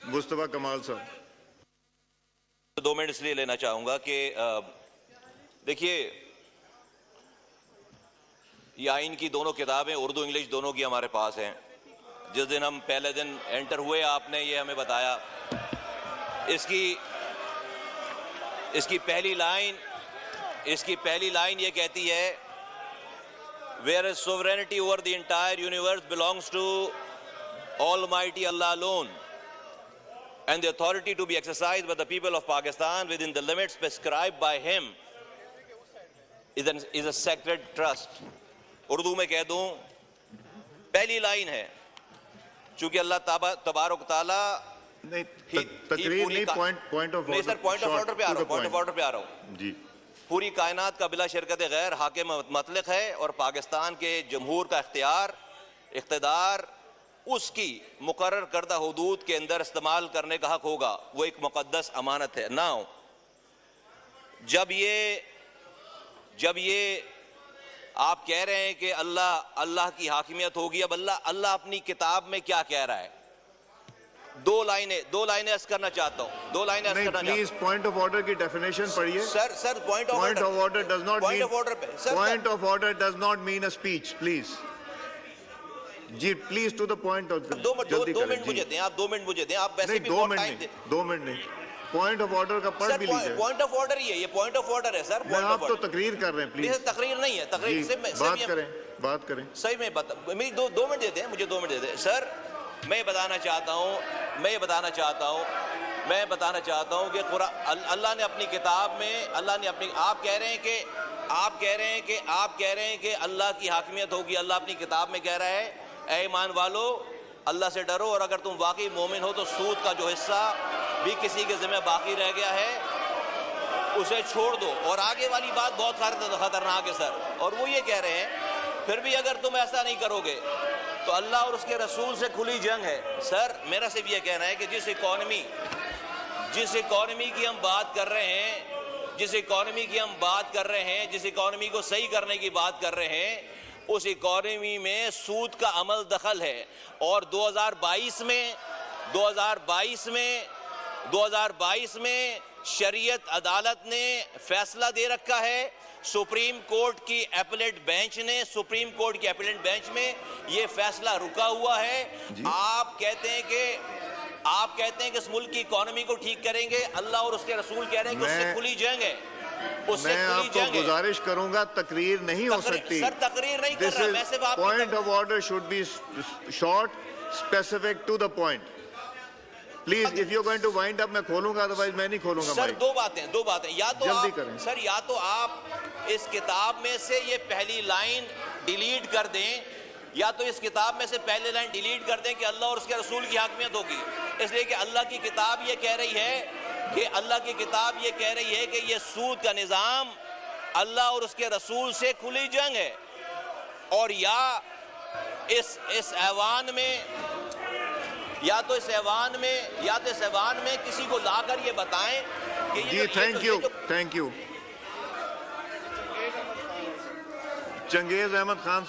مصطفیٰ کمال صاحب. 2 منٹ اس لیے لینا چاہوں گا کہ دیکھیے یہ آئین کی دونوں کتابیں اردو انگلش دونوں کی ہمارے پاس ہیں. جس دن ہم پہلے دن انٹر ہوئے آپ نے یہ ہمیں بتایا. اس کی پہلی لائن یہ کہتی ہے whereas sovereignty over the entire universe belongs to Almighty Allah alone and the authority to be exercised by the people of Pakistan within the limits prescribed by him is a sacred trust. Urdu میں کہہ دوں پہلی line ہے چونکہ اللہ تبارک تعالیٰ تقریر نہیں پوائنٹ آف آرڈر پہ آ رہا ہوں جی. پوری کائنات کا بلا شرکت غیر حاکم مطلق ہے اور پاکستان کے جمہور کا اقتدار اس کی مقرر کردہ حدود کے اندر استعمال کرنے کا حق ہوگا. وہ ایک مقدس امانت ہے. ناؤ جب یہ آپ کہہ رہے ہیں کہ اللہ کی حاکمیت ہوگی, اب اللہ اپنی کتاب میں کیا کہہ رہا ہے؟ دو لائنیں عرض کرنا چاہتا ہوں. پلیز پوائنٹ آف آرڈر کی ڈیفینیشن پڑھیے. Sir point of order does not mean a speech. Please جی please to the point. 2 minute مجھے دیں. آپ 2 منٹ مجھے دیں. آپ ویسے بھی 2 منٹ نہیں. پوائنٹ آف آرڈر کا پڑھ بھی لیجیے. پوائنٹ آف آرڈر ہی ہے, یہ پوائنٹ آف آرڈر ہے سر. آپ تو تقریر کر رہے ہیں. پلیز تقریر نہیں ہے. تقریر بات کریں. صحیح میں 2 منٹ دے دیں مجھے. 2 منٹ دے دیں سر. میں بتانا چاہتا ہوں کہ قرآن اللہ نے اپنی کتاب میں آپ کہہ رہے ہیں کہ اللہ کی حاکمیت ہوگی. اللہ اپنی کتاب میں کہہ رہا ہے اے ایمان والو اللہ سے ڈرو, اور اگر تم واقعی مومن ہو تو سود کا جو حصہ بھی کسی کے ذمہ باقی رہ گیا ہے اسے چھوڑ دو. اور آگے والی بات بہت خطرناک ہے سر. اور وہ یہ کہہ رہے ہیں پھر بھی اگر تم ایسا نہیں کرو گے تو اللہ اور اس کے رسول سے کھلی جنگ ہے. سر میرا صرف یہ کہنا ہے کہ جس اکانومی کی ہم بات کر رہے ہیں, جس اکانومی کو صحیح کرنے کی بات کر رہے ہیں, اس اکانومی میں سود کا عمل دخل ہے. اور 2022 میں شریعت عدالت نے فیصلہ دے رکھا ہے. سپریم کورٹ کی ایپلیٹ بینچ میں یہ فیصلہ رکا ہوا ہے. آپ کہتے ہیں کہ اس ملک کی اکانومی کو ٹھیک کریں گے. اللہ اور اس کے رسول کہہ رہے ہیں کہ اس سے کھلی جنگ ہے. میں آپ کو گزارش کروں گا تقریر نہیں ہو سکتی. سر تقریر نہیں کر رہا میں صرف آپ point of order should be short specific to the point. Please if you going to wind up میں کھولوں گا, ادروائز میں نہیں کھولوں گا. سر دو باتیں یا تو جلدی کریں سر, یا تو آپ اس کتاب میں سے یہ پہلی لائن ڈیلیٹ کر دیں, یا تو اس کتاب میں سے پہلی لائن ڈیلیٹ کر دیں کہ اللہ اور اس کے رسول کی حاکمیت ہوگی. اس لیے کہ اللہ کی کتاب یہ کہہ رہی ہے کہ یہ سود کا نظام اللہ اور اس کے رسول سے کھلی جنگ ہے. اور یا اس ایوان میں کسی کو لا کر یہ بتائیں کہ جی تھینک یو چنگیز احمد خان صاحب.